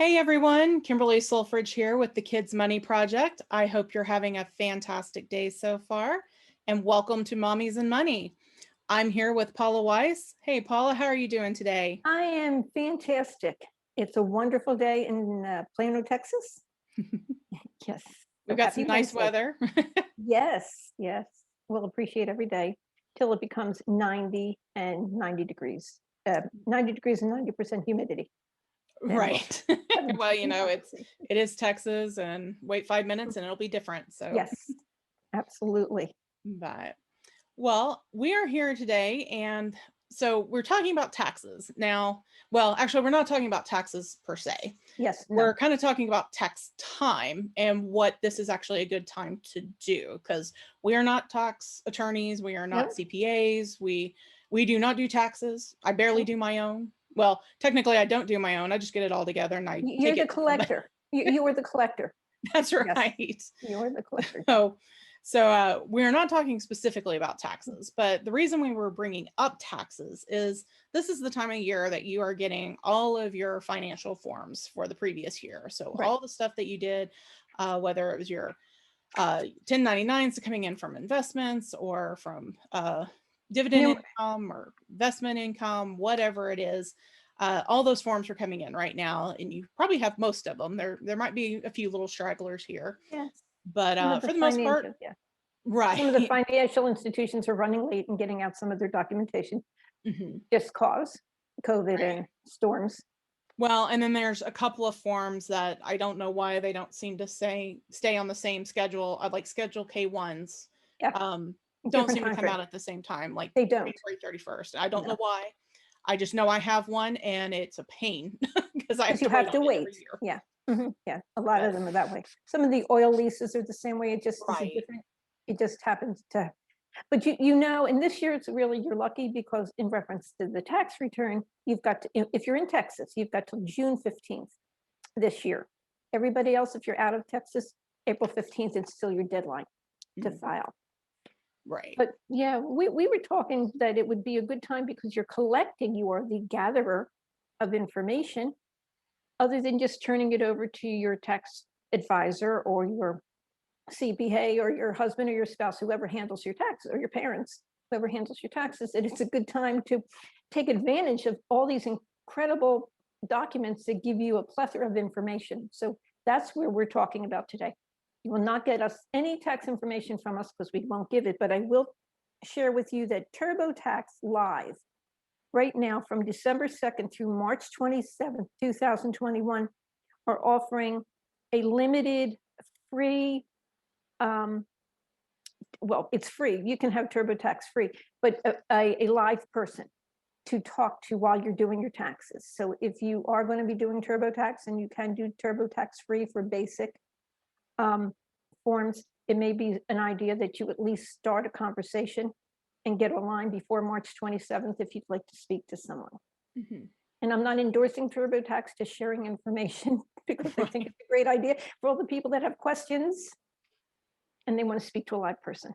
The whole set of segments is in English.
Hey everyone, Kimberly Solfridge here with the Kids Money Project. I hope you're having a fantastic day so far, and welcome to Mommies and Money. I'm here with Paula Weiss. Hey Paula, how are you doing today? I am fantastic. It's a wonderful day in Plano, Texas. Yes. We've So got happy some nice Wednesday. weather. Yes, yes. We'll appreciate every day till it becomes 90 and 90 degrees. 90 degrees and 90% humidity. Then we'll Right. have a Well, different conversation. it is Texas, and wait 5 minutes and it'll be different. So, Yes, absolutely. but we are here today, and so we're talking about taxes now. Well, actually, we're not talking about taxes per se. Yes, We're no. kind of talking about tax time and what this is actually a good time to do, because we are not tax attorneys, we are not No, CPAs, we do not do taxes. I barely no. do my own. Well, technically I don't do my own. I just get it all together and I You're take the it to somebody. collector. You are the collector. That's Yes, right. you're the collector. So, we're not talking specifically about taxes, but the reason we were bringing up taxes is this is the time of year that you are getting all of your financial forms for the previous year. So Right. all the stuff that you did, whether it was your 1099s coming in from investments or from dividend No, income or investment income, whatever it is. All those forms are coming in right now, and you probably have most of them. There might be a few little stragglers here, yes. but Some of the for the most part, financial, yeah. Some of the right. financial institutions are running late and getting out some of their documentation Mhm. just cause COVID Right. and storms. Well, and then there's a couple of forms that I don't know why they don't seem to stay on the same schedule. Like Schedule K1s, Yeah, um, don't different seem to time come frame. out at the same time, like They don't. January 31st. I don't know No, why. I just know I have one, and it's a pain because I have because you to wait have on to it wait. every year. Yeah. Yeah, a lot But of them are that way. Some of the oil leases are the same way. It just is a right. different, it just happens to, but you know, and this year it's really, you're lucky because in reference to the tax return, you've got to, if you're in Texas, you've got till June 15th this year. Everybody else, if you're out of Texas, April 15th is still your deadline to Mhm. file. Right. But yeah, we were talking that it would be a good time because you're collecting, you are the gatherer of information, other than just turning it over to your tax advisor or your CPA or your husband or your spouse, whoever handles your taxes, or your parents, whoever handles your taxes. That it's a good time to take advantage of all these incredible documents that give you a plethora of information. So that's where we're talking about today. You will not get us any tax information from us because we won't give it, but I will share with you that TurboTax Live right now from December 2nd through March 27th, 2021 are offering a limited free, um, well, it's free. You can have TurboTax free, but a live person to talk to while you're doing your taxes. So if you are going to be doing TurboTax and you can do TurboTax free for basic um, forms, it may be an idea that you at least start a conversation and get online before March 27th if you'd like to speak to someone. Mhm. And I'm not endorsing TurboTax, just sharing information because I think Right. it's a great idea for all the people that have questions and they want to speak to a live person.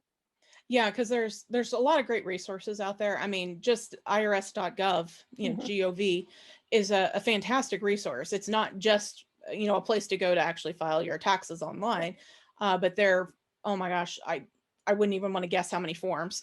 Yeah, because there's a lot of great resources out there. I mean, just irs.gov, Mhm. gov is a fantastic resource. It's not just a place to go to actually file your taxes online, but there, oh my gosh, I wouldn't even want to guess how many forms,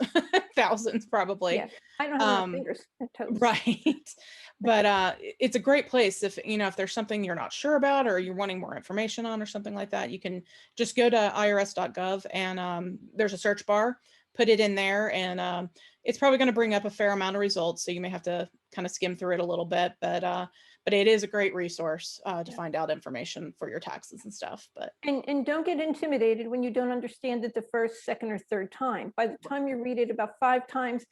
thousands probably. Yeah, I don't have enough Um, fingers and toes. Right. But it's a great place if there's something you're not sure about or you're wanting more information on or something like that, you can just go to irs.gov and there's a search bar, put it in there, and it's probably going to bring up a fair amount of results. So you may have to kind of skim through it a little bit, but it is a great resource to Yeah. find out information for your taxes and stuff. But And don't get intimidated when you don't understand it the first, second, or third time. By the time you read it about 5 times,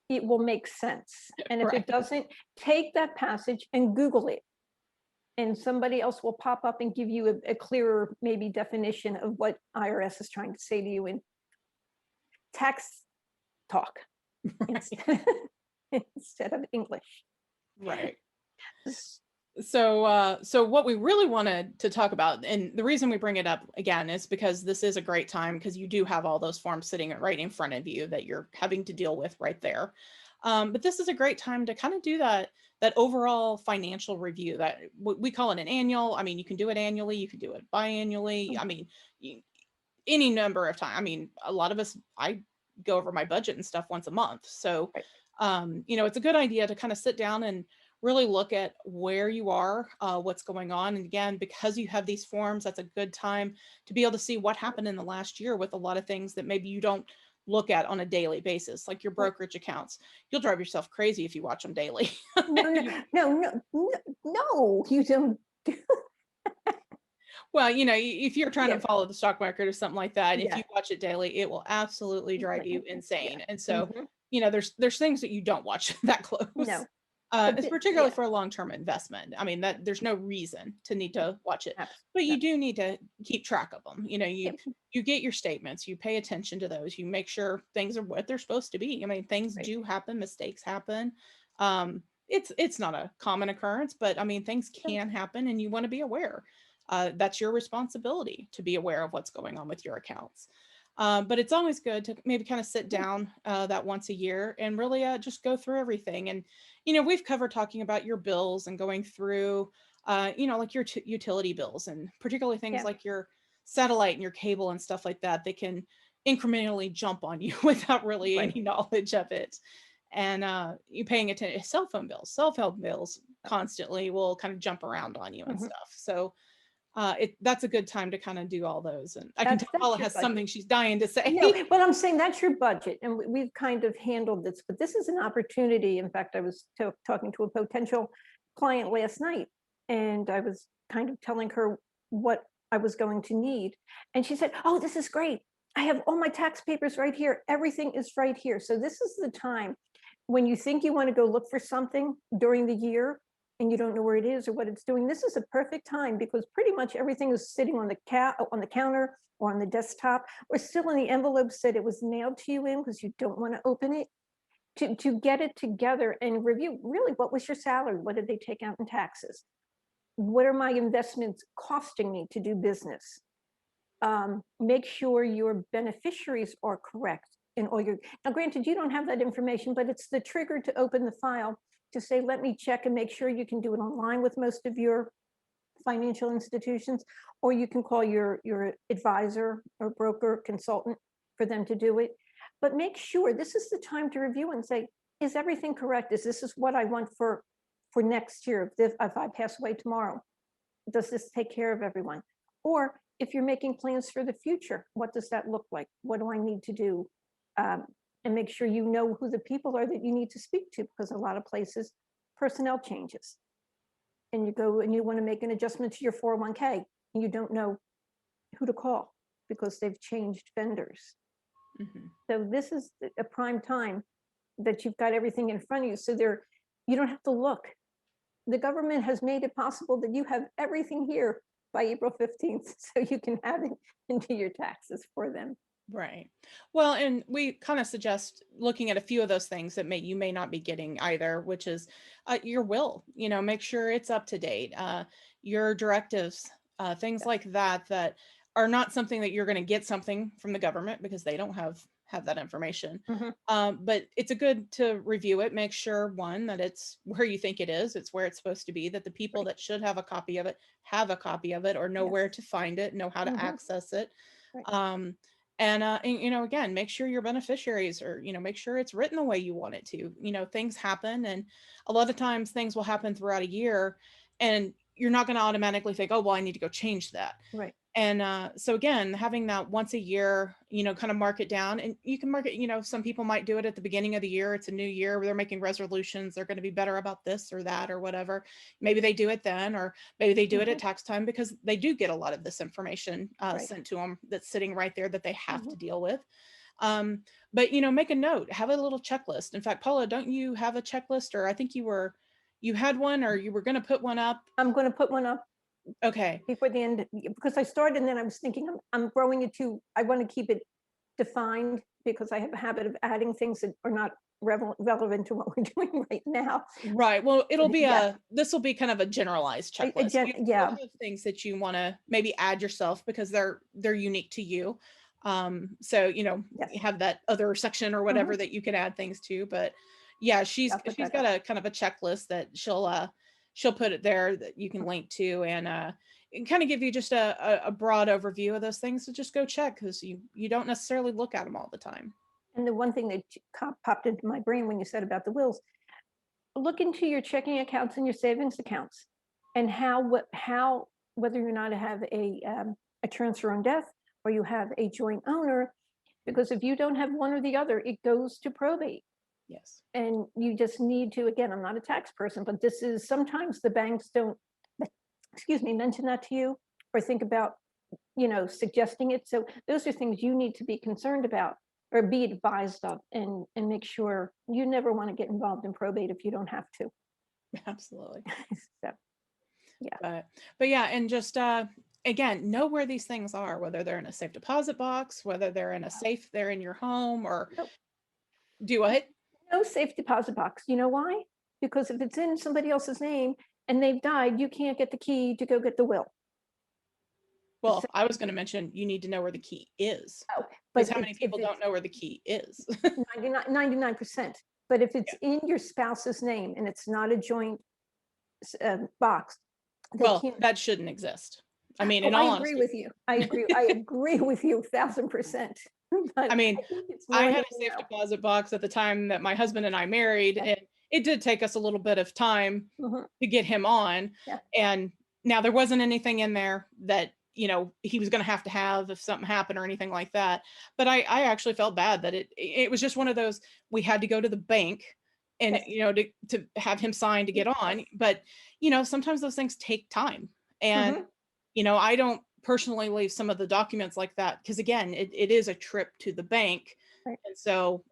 it will make sense. And if it right. doesn't, take that passage and Google it. And somebody else will pop up and give you a clearer, maybe definition of what IRS is trying to say to you in tax talk Right. instead, instead of English. Right. So what we really wanted to talk about, and the reason we bring it up again, is because this is a great time because you do have all those forms sitting right in front of you that you're having to deal with right there. But this is a great time to kind of do that overall financial review that we call it an annual. I mean, you can do it annually, you can do it biannually. Mm. I mean, you, any number of time. I mean, a lot of us, I go over my budget and stuff once a month. So, Right. it's a good idea to kind of sit down and really look at where you are, what's going on. And again, because you have these forms, that's a good time to be able to see what happened in the last year with a lot of things that maybe you don't look at on a daily basis, like your Right. brokerage accounts. You'll drive yourself crazy if you watch them daily. No, no, You no, no, no, no, you don't. Well, if you're trying to Yeah, follow the stock market or something like that, if yeah, you watch it daily, it will absolutely drive like, you yeah. insane. And so, Mhm. there's things that you don't watch that close. No, the It's bit, particularly yeah, for a long-term investment. I mean, yeah, that there's no reason to need no, to watch it, but no, you do need to keep track of them. yeah, You get your statements, you pay attention to those, you make sure things are what they're supposed to be. I mean, things right, do happen, mistakes happen. It's not a common occurrence, but I mean, things no, can happen, and you want to be aware. That's your responsibility to be aware of what's going on with your accounts. But it's always good to maybe kind of sit yeah, down that once a year and really just go through everything. And we've covered talking about your bills and going through, like your utility bills, and particularly things yeah, like your satellite and your cable and stuff like that. They can incrementally jump on you without really right. any knowledge of it. And you paying attention, cell phone bills constantly will kind of jump around on you and Mhm. stuff. So that's a good time to kind of do all those. And I can tell Paula That's your has budget. something she's dying to say. No, but I'm saying that's your budget, and we've kind of handled this, but this is an opportunity. In fact, I was talking to a potential client last night, and I was kind of telling her what I was going to need. And she said, "Oh, this is great. I have all my tax papers right here. Everything is right here." So this is the time when you think you want to go look for something during the year and you don't know where it is or what it's doing. This is a perfect time because pretty much everything is sitting on the counter or on the desktop or still in the envelopes that it was mailed to you in because you don't want to open it. To get it together and review really what was your salary? What did they take out in taxes? What are my investments costing me to do business? Make sure your beneficiaries are correct in all your. Now, granted, you don't have that information, but it's the trigger to open the file to say, let me check and make sure you can do it online with most of your financial institutions, or you can call your advisor or broker consultant for them to do it. But make sure this is the time to review and say, is everything correct? Is what I want for next year? If I pass away tomorrow, does this take care of everyone? Or if you're making plans for the future, what does that look like? What do I need to do? Um, and make sure you know who the people are that you need to speak to, because a lot of places personnel changes and you go and you want to make an adjustment to your 401k and you don't know who to call because they've changed vendors. Mhm. So this is a prime time that you've got everything in front of you. So you don't have to look. The government has made it possible that you have everything here by April 15th, so you can have it into your taxes for them. Right. Well, and we kind of suggest looking at a few of those things that you may not be getting either, which is your will. Make sure it's up to date. Your directives, things Yeah. like that are not something that you're going to get something from the government because they don't have that information. Mhm. But it's a good to review it. Make sure one that it's where you think it is. It's where it's supposed to be. That the people Right. that should have a copy of it have a copy of it, or know where Yes. to find it, know how to Mhm. access it. Right. Um, and again, make sure your beneficiaries are, make sure it's written the way you want it to. Things happen, and a lot of times things will happen throughout a year, and you're not going to automatically think, oh, well, I need to go change that. Right. And so again, having that once a year, kind of mark it down, and you can mark it. Some people might do it at the beginning of the year. It's a new year where they're making resolutions. They're going to be better about this or that or whatever. Maybe they do it then, or maybe they do it at Mhm. tax time because they do get a lot of this information Right. sent to them that's sitting right there that they have Mhm. to deal with. Um, but make a note, have a little checklist. In fact, Paula, don't you have a checklist? Or I think you had one, or you were going to put one up. I'm going to put one up Okay. before the end because I started and then I was thinking I'm growing it to, I want to keep it defined because I have a habit of adding things that are not relevant to what we're doing right now. Right. Well, But yeah, this will be kind of a generalized checklist. You'll yeah, have things that you want to maybe add yourself because they're unique to you. So, yes. you have that other section or Mhm. whatever that you can add things to, but Yeah, I'll put she's that got up. a kind of a checklist that she'll put it there that you can link to, and kind of give you just a broad overview of those things. So just go check because you don't necessarily look at them all the time. And the one thing that popped into my brain when you said about the wills, look into your checking accounts and your savings accounts, and how whether or not to have a transfer on death or you have a joint owner, because if you don't have one or the other, it goes to probate. Yes. And you just need to, again, I'm not a tax person, but this is sometimes the banks don't, excuse me, mention that to you or think about, suggesting it. So those are things you need to be concerned about or be advised of, and make sure you never want to get involved in probate if you don't have to. Absolutely. So yeah. But but yeah, and just again, know where these things are, whether they're in a safe deposit box, whether they're in a safe there in your home, or No, do what? no safe deposit box. You know why? Because if it's in somebody else's name and they've died, you can't get the key to go get the will. So, Well, I was going to mention you need to know where the key is, oh, because but how many if people don't it's know where the key is? 99%. But if it's Yeah. in your spouse's name and it's not a joint box, they Well, can't. that shouldn't exist. I mean, Oh, in I all agree honesty, with you. I agree. I agree with you 1,000%. But I mean, I think it's I more had than a we safe know. deposit box at the time that my husband and I married, Yeah. and it did take us a little bit of time Mhm. to get him on. Yeah. And now there wasn't anything in there that, he was going to have if something happened or anything like that. But I actually felt bad that it was just one of those, we had to go to the bank and, Yes. to have him sign to get Yes. on. But, sometimes those things take time. And, Mhm. I don't personally leave some of the documents like that because, again, it is a trip to the bank. Right. And so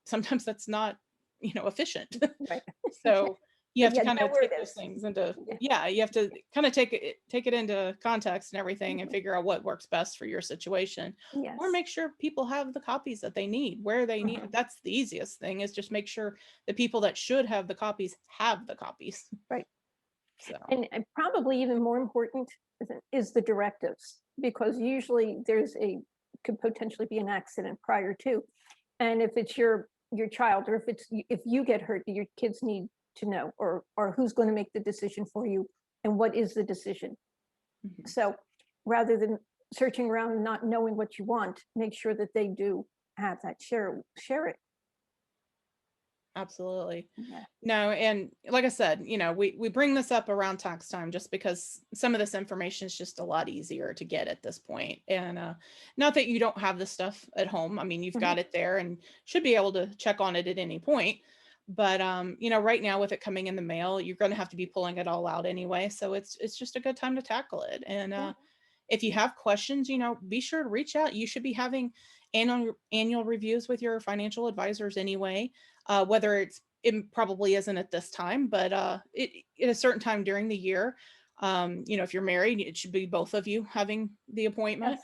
sometimes that's not, efficient. Right. Yeah. So you have But to yeah, kind know of where take it those is. things into, Yeah. yeah, you have to kind of take it into context and everything and Mhm. figure out what works best for your situation, or Yes. make sure people have the copies that they need where they need. Mhm. That's the easiest thing, is just make sure the people that should have the copies have the copies. Right. So And probably even more important is the directives, because usually could potentially be an accident prior to. And if it's your child, or if you get hurt, your kids need to know, or who's going to make the decision for you, and what is the decision. mhm. So rather than searching around and not knowing what you want, make sure that they do have that. Share it. Absolutely. Yeah. No, and like I said, we bring this up around tax time just because some of this information is just a lot easier to get at this point. And not that you don't have this stuff at home. I mean, you've Mhm. got it there and should be able to check on it at any point. But right now with it coming in the mail, you're going to have to be pulling it all out anyway. So it's just a good time to tackle it. And Yeah. if you have questions, be sure to reach out. You should be having annual reviews with your financial advisors anyway, whether it probably isn't at this time, but it at a certain time during the year. If you're married, it should be both of you having the appointment.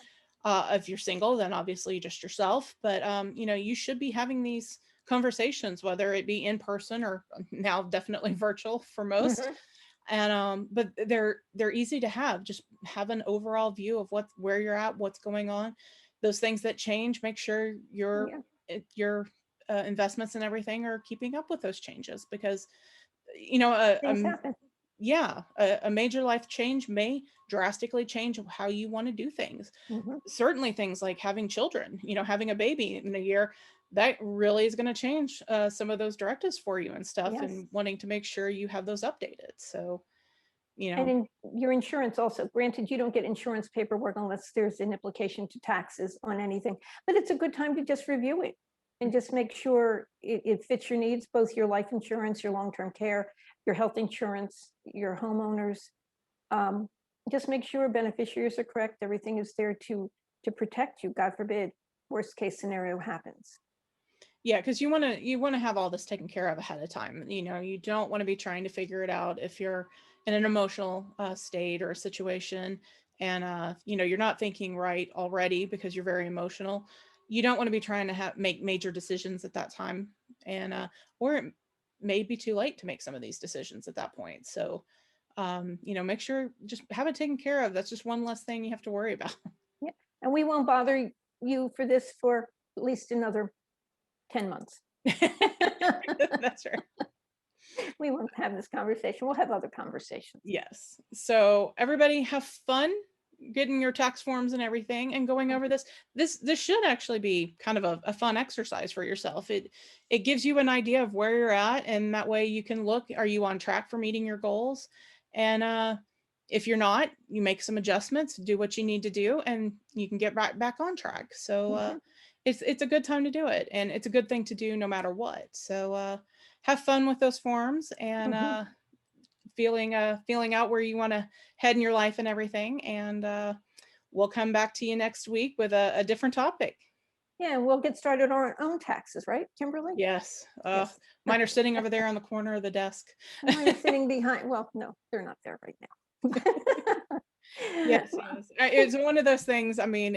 Yes. If you're single, then obviously just yourself. But you should be having these conversations, whether it be in person or now definitely virtual for most. Mhm. And but they're easy to have. Just have an overall view of where you're at, what's going on, those things that change. Make sure Yeah. your investments and everything are keeping up with those changes, because Things happen. yeah, a major life change may drastically change how you want to do things. Mhm. Certainly things like having children, having a baby in a year, that really is going to change some of those directives for you and stuff, Yes. and wanting to make sure you have those updated. So, you And know, in your insurance also, granted, you don't get insurance paperwork unless there's an implication to taxes on anything, but it's a good time to just review it and just make sure it fits your needs, both your life insurance, your long-term care, your health insurance, your homeowners. Um, just make sure beneficiaries are correct. Everything is there to protect you. God forbid, worst case scenario happens. yeah, because you want to have all this taken care of ahead of time. You don't want to be trying to figure it out if you're in an emotional state or a situation, and you're not thinking right already because you're very emotional. You don't want to be trying to make major decisions at that time, and or it may be too late to make some of these decisions at that point. So, make sure just have it taken care of. That's just one less thing you have to worry about. Yeah, and we won't bother you for this for at least another 10 months. That's right. We won't have this conversation. We'll have other conversations. Yes. So everybody have fun getting your tax forms and everything and going over Mhm, this. This should actually be kind of a fun exercise for yourself. It gives you an idea of where you're at, and that way you can look, are you on track for meeting your goals? And if you're not, you make some adjustments, do what you need to do, and you can get right back on track. So mhm, it's a good time to do it, and it's a good thing to do no matter what. So have fun with those forms, and mhm. feeling out where you want to head in your life and everything. And we'll come back to you next week with a different topic. Yeah, we'll get started on our own taxes, right, Kimberly? Yes. Yes. Mine are sitting over there on the corner of the desk. Mine are sitting behind, well, no, they're not there right now. Yes, yes. It's one of those things. I mean,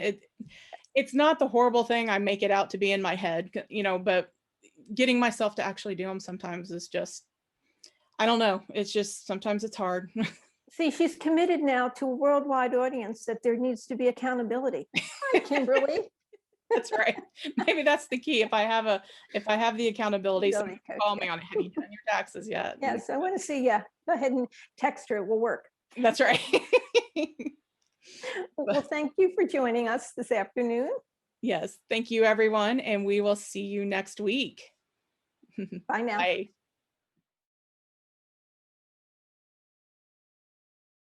it's not the horrible thing I make it out to be in my head, but getting myself to actually do them sometimes is just, I don't know. It's just sometimes it's hard. See, she's committed now to a worldwide audience that there needs to be accountability. Hi, Kimberly. That's right. Maybe that's the key. If I have the accountability, somebody Accountability coach, call me yeah. on it. Have you done your taxes yet? Yes, I want to see, yeah. Go ahead and text her. It will work. That's right. Well, But thank you for joining us this afternoon. yes, thank you everyone, and we will see you next week. Bye now. Bye.